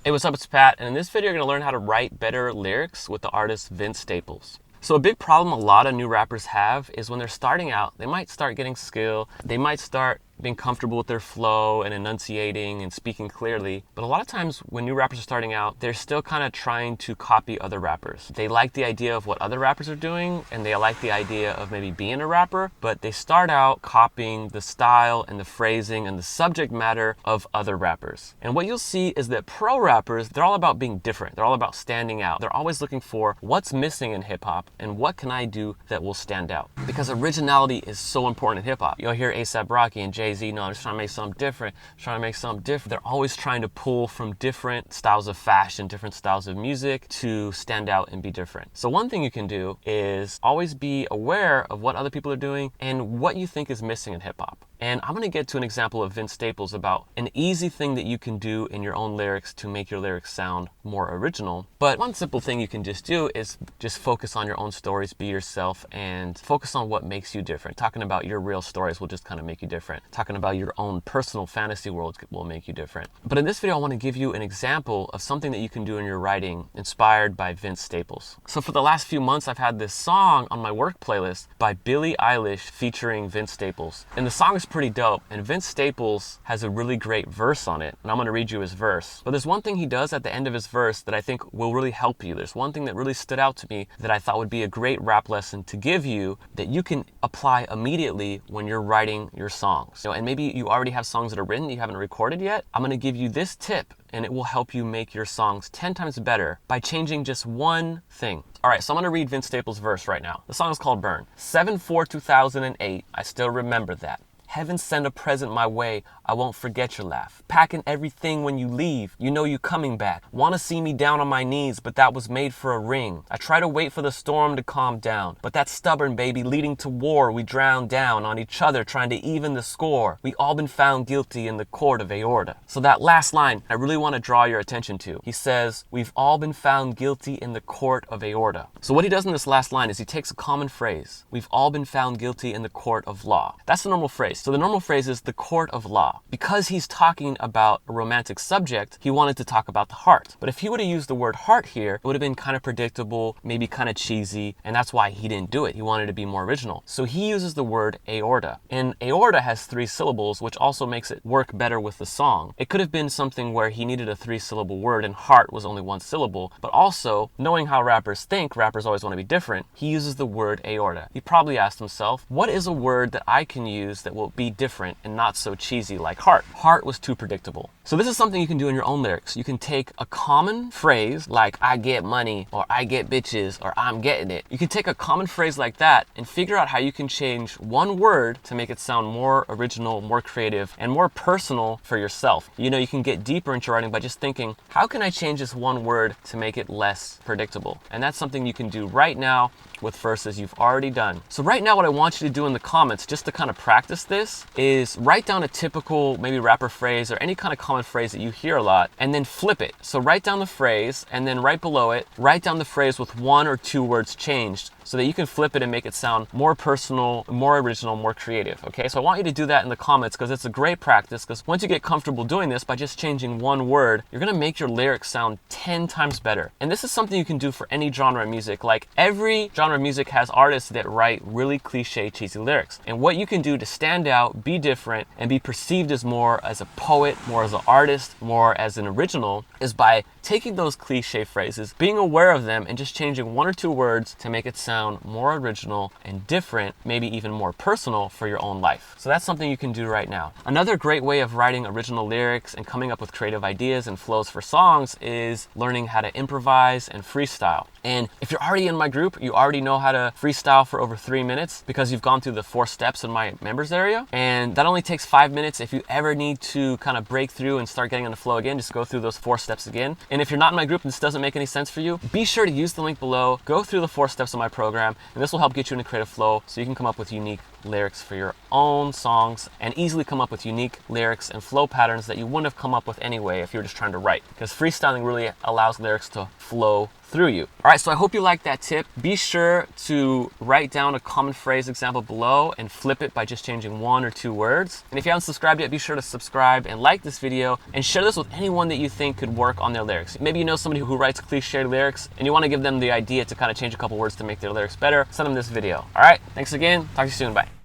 Hey, what's up? It's Pat, and in this video, you're gonna learn how to write better lyrics with the artist Vince Staples. So a big problem a lot of new rappers have is when they're starting out, they might start getting skill, they might start being comfortable with their flow and enunciating and speaking clearly. But a lot of times when new rappers are starting out, they're still kind of trying to copy other rappers. They like the idea of what other rappers are doing, and they like the idea of maybe being a rapper, but they start out copying the style and the phrasing and the subject matter of other rappers. And what you'll see is that pro rappers, they're all about being different. They're all about standing out. They're always looking for what's missing in hip hop and what can I do that will stand out. Because originality is so important in hip hop. You'll hear A$AP Rocky and Jay-Z, no, I'm just trying to make something different, They're always trying to pull from different styles of fashion, different styles of music to stand out and be different. So one thing you can do is always be aware of what other people are doing and what you think is missing in hip hop. And I'm gonna get to an example of Vince Staples about an easy thing that you can do in your own lyrics to make your lyrics sound more original. But one simple thing you can just do is just focus on your own stories, be yourself, and focus on what makes you different. Talking about your real stories will just kind of make you different. Talking about your own personal fantasy world will make you different. But in this video, I want to give you an example of something that you can do in your writing inspired by Vince Staples. So for the last few months, I've had this song on my work playlist by Billie Eilish featuring Vince Staples. And the song is pretty dope, and Vince Staples has a really great verse on it, and I'm going to read you his verse. But there's one thing he does at the end of his verse that I think will really help you. There's one thing that really stood out to me that I thought would be a great rap lesson to give you that you can apply immediately when you're writing your songs. And maybe you already have songs that are written you haven't recorded yet. I'm going to give you this tip, and it will help you make your songs 10 times better by changing just one thing. All right, so I'm gonna read Vince Staples' verse right now. The song is called Burn. 7/4/2008, I still remember that. Heaven send a present my way, I won't forget your laugh. Packing everything when you leave, you know you coming back. Wanna see me down on my knees, but that was made for a ring. I try to wait for the storm to calm down, but that's stubborn, baby, leading to war. We drown down on each other, trying to even the score. We all been found guilty in the court of aorta. So that last line, I really wanna draw your attention to. He says, we've all been found guilty in the court of aorta. So what he does in this last line is he takes a common phrase. We've all been found guilty in the court of law. That's the normal phrase. So the normal phrase is the court of law. Because he's talking about a romantic subject, he wanted to talk about the heart. But if he would have used the word heart here, it would have been kind of predictable, maybe kind of cheesy, and that's why he didn't do it. He wanted to be more original. So he uses the word aorta. And aorta has 3 syllables, which also makes it work better with the song. It could have been something where he needed a 3-syllable word and heart was only 1 syllable, but also, knowing how rappers think, rappers always want to be different, he uses the word aorta. He probably asked himself, what is a word that I can use that will be different and not so cheesy like heart? Heart was too predictable. So this is something you can do in your own lyrics. You can take a common phrase like I get money or I get bitches or I'm getting it. You can take a common phrase like that and figure out how you can change one word to make it sound more original, more creative, and more personal for yourself. You know, you can get deeper into writing by just thinking, how can I change this one word to make it less predictable? And that's something you can do right now with verses you've already done. So right now what I want you to do in the comments, just to kind of practice this, is write down a typical maybe rapper phrase or any kind of common phrase that you hear a lot, and then flip it. So write down the phrase, and then right below it, write down the phrase with 1 or 2 words changed, so that you can flip it and make it sound more personal, more original, more creative, okay? So I want you to do that in the comments because it's a great practice, because once you get comfortable doing this by just changing one word, you're gonna make your lyrics sound 10 times better. And this is something you can do for any genre of music. Like every genre of music has artists that write really cliche, cheesy lyrics. And what you can do to stand out, be different, and be perceived as more as a poet, more as an artist, more as an original, is by taking those cliche phrases, being aware of them, and just changing 1 or 2 words to make it sound more original and different, maybe even more personal for your own life. So that's something you can do right now. Another great way of writing original lyrics and coming up with creative ideas and flows for songs is learning how to improvise and freestyle. And if you're already in my group, you already know how to freestyle for over 3 minutes because you've gone through the 4 steps in my members area. And that only takes 5 minutes. If you ever need to kind of break through and start getting in the flow again, just go through those 4 steps again. And if you're not in my group and this doesn't make any sense for you, be sure to use the link below, go through the 4 steps of my program, program, and this will help get you in a creative flow so you can come up with unique lyrics for your own songs and easily come up with unique lyrics and flow patterns that you wouldn't have come up with anyway if you were just trying to write, because freestyling really allows lyrics to flow through you. All right, so I hope you liked that tip. Be sure to write down a common phrase example below and flip it by just changing 1 or 2 words. And if you haven't subscribed yet, be sure to subscribe and like this video and share this with anyone that you think could work on their lyrics. Maybe you know somebody who writes cliche lyrics and you want to give them the idea to kind of change a couple words to make their lyrics better. Send them this video. All right, thanks again. Talk to you soon. Bye.